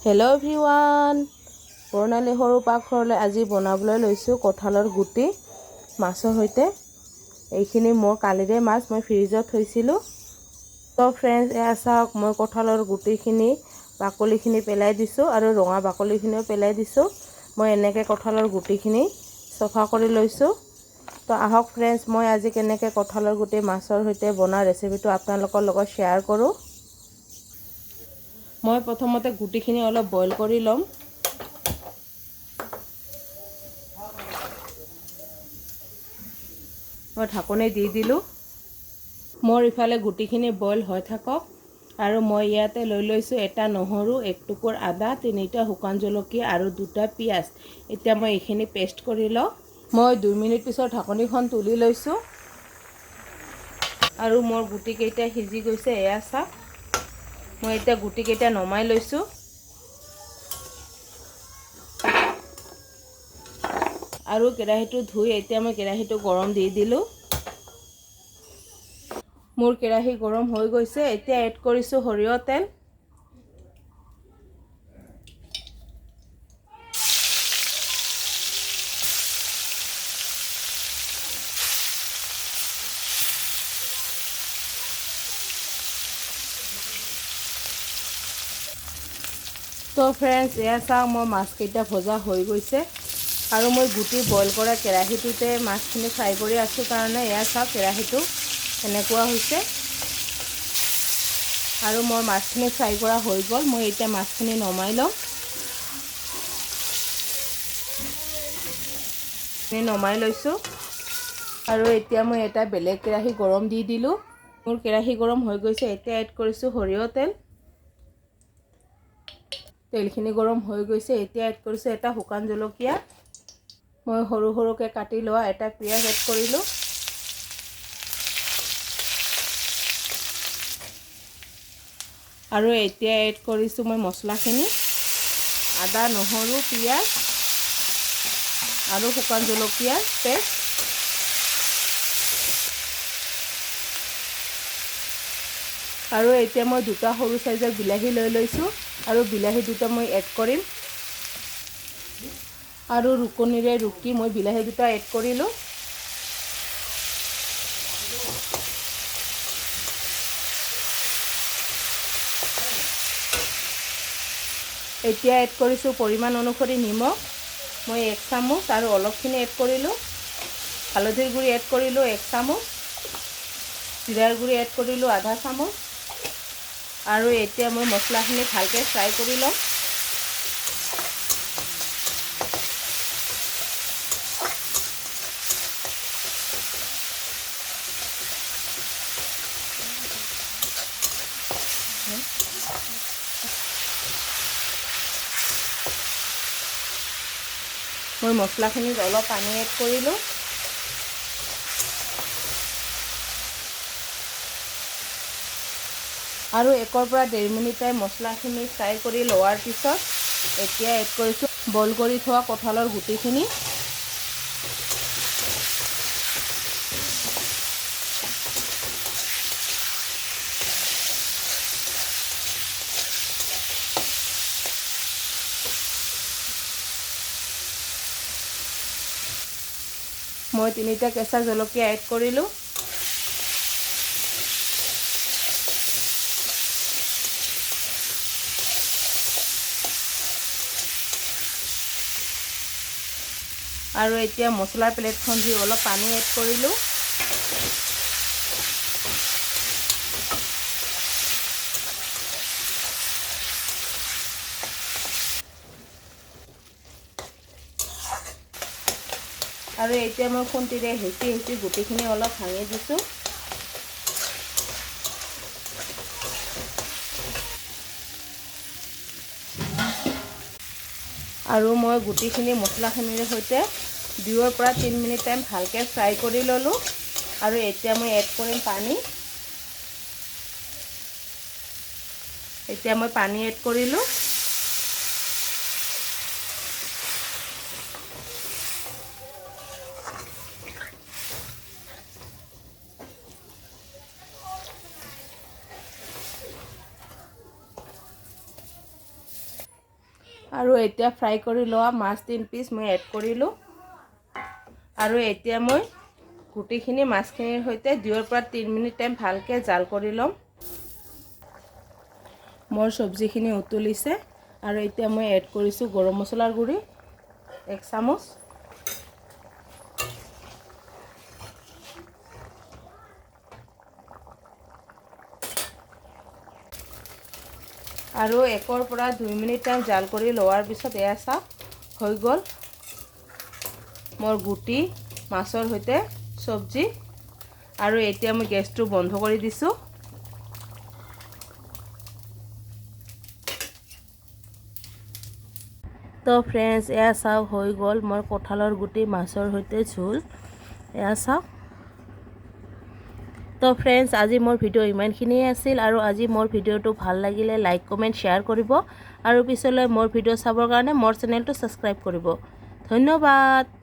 Hello' everyone, বৰ্ণালী সৰু পাকঘৰলৈ আজি বনাবলৈ লৈছোঁ কঁঠালৰ গুটি মাছৰ সৈতে। এইখিনি মোৰ কালিৰে মাছ, মই ফ্ৰিজত থৈছিলোঁ। তো ফ্ৰেণ্ডছ, এয়া চাওক, মই কঁঠালৰ গুটিখিনি বাকলিখিনি পেলাই দিছোঁ আৰু ৰঙা বাকলিখিনিও পেলাই দিছোঁ। মই এনেকৈ কঁঠালৰ গুটিখিনি চফা কৰি লৈছোঁ। তো আহক ফ্ৰেণ্ডছ, মই আজি কেনেকৈ কঁঠালৰ গুটি মাছৰ সৈতে বনোৱা ৰেচিপিটো আপোনালোকৰ লগত শ্বেয়াৰ কৰোঁ। মই প্ৰথমতে গুটিখিনি অলপ বইল কৰি ল'ম। মই ঢাকনি দি দিলোঁ। মোৰ ইফালে গুটিখিনি বইল হৈ থাকক আৰু মই ইয়াতে লৈ লৈছোঁ এটা নহৰু, এক টুকুৰ আদা, 3টা শুকান জলকীয়া আৰু 2টা পিঁয়াজ। এতিয়া মই এইখিনি পেষ্ট কৰি লওঁ। মই 2 মিনিট পিছত ঢাকনিখন তুলি লৈছোঁ আৰু মোৰ গুটিকেইটা সিজি গৈছে। এয়া চাওক, মই এতিয়া গুটিকেইটা নমাই লৈছোঁ আৰু কেৰাহীটো ধুই এতিয়া মই কেৰাহীটো গৰম দি দিলোঁ। মোৰ কেৰাহী গৰম হৈ গৈছে। এতিয়া এড কৰিছোঁ সৰিয়হ তেল। তো ফ্ৰেণ্ডছ, এয়া চাওক, মোৰ মাছকেইটা ভজা হৈ গৈছে আৰু মই গুটি বইল কৰা কেৰাহীটোতে মাছখিনি ফ্ৰাই কৰি আছোঁ কাৰণে এয়া চাওক, কেৰাহীটো এনেকুৱা হৈছে আৰু মোৰ মাছখিনি ফ্ৰাই কৰা হৈ গ'ল। মই এতিয়া মাছখিনি নমাই ল'ম। নমাই লৈছোঁ আৰু এতিয়া মই এটা বেলেগ কেৰাহী গৰম দি দিলোঁ। মোৰ কেৰাহী গৰম হৈ গৈছে। এতিয়া এড কৰিছোঁ সৰিয়হ তেল। তেলখিনি গৰম হৈ গৈছে। এতিয়া এড কৰিছোঁ এটা শুকান জলকীয়া। মই সৰু সৰুকৈ কাটি লোৱা এটা পিঁয়াজ এড কৰিলোঁ আৰু এতিয়া এড কৰিছোঁ মই মছলাখিনি, আদা, নহৰু, পিঁয়াজ আৰু শুকান জলকীয়াৰ পেষ্ট। আৰু এতিয়া মই 2টা সৰু চাইজৰ বিলাহী লৈ লৈছোঁ আৰু বিলাহী 2টা মই এড কৰিম আৰু ৰুকনিৰে ৰুকি মই বিলাহী 2টা এড কৰিলোঁ। এতিয়া এড কৰিছোঁ পৰিমাণ অনুসৰি নিমখ। মই 1 চামুচ আৰু অলপখিনি এড কৰিলোঁ। হালধিৰ গুড়ি এড কৰিলোঁ 1 চামুচ, জিৰাৰ গুড়ি এড কৰিলোঁ আধা চামুচ আৰু এতিয়া মই মছলাখিনি ভালকৈ ফ্ৰাই কৰি ল'ম। মই মছলাখিনিত অলপ পানী এড কৰিলোঁ আৰু 1 পৰা 1.5 মিনিট মছলাখিনি ফ্ৰাই কৰি লোৱাৰ পিছত এতিয়া এড কৰিছোঁ বইল কৰি থোৱা কঁঠালৰ গুটিখিনি। মই 3টা কেঁচা জলকীয়া এড কৰিলোঁ আৰু এতিয়া মছলাৰ প্লেটখন ধুই অলপ পানী এড কৰিলোঁ আৰু এতিয়া মই খুন্তিৰে হেঁচি গুটিখিনি অলপ ভাঙি দিছোঁ। আৰু মই গুটিখিনি মছলাখিনিৰ সৈতে 2 পৰা 3 মিনিট ভালকৈ ফ্ৰাই কৰি ল'লোঁ আৰু এতিয়া মই এড কৰিম পানী। এতিয়া মই পানী এড কৰিলোঁ আৰু এতিয়া ফ্ৰাই কৰি লোৱা মাছ 3 পিচ মই এড কৰিলোঁ আৰু এতিয়া মই গুটিখিনি মাছখিনিৰ সৈতে 2 পৰা 3 মিনিট টাইম ভালকৈ জাল কৰি ল'ম মোৰ চব্জিখিনি উতলিছে আৰু এতিয়া মই এড কৰিছোঁ গৰম মছলাৰ গুড়ি 1 চামুচ আৰু 1 পৰা 2 মিনিট টাইম জাল কৰি লোৱাৰ পিছত এয়া চাওক হৈ গ'ল মোৰ গুটি মাছৰ সৈতে চব্জি আৰু এতিয়া মই গেছটো বন্ধ কৰি দিছোঁ তো ফ্ৰেণ্ডছ এয়া চাওক হৈ গ'ল মোৰ কঁঠালৰ গুটি মাছৰ সৈতে ঝোল এয়া চাওক তো ফ্ৰেণ্ডছ আজি মোৰ ভিডিঅ' ইমানখিনিয়ে আছিল আৰু আজি মোৰ ভিডিঅ'টো ভাল লাগিলে লাইক কমেণ্ট শ্বেয়াৰ কৰিব আৰু পিছলৈ মোৰ ভিডিঅ' চাবৰ কাৰণে মোৰ চেনেলটো ছাবস্ক্ৰাইব কৰিব ধন্যবাদ।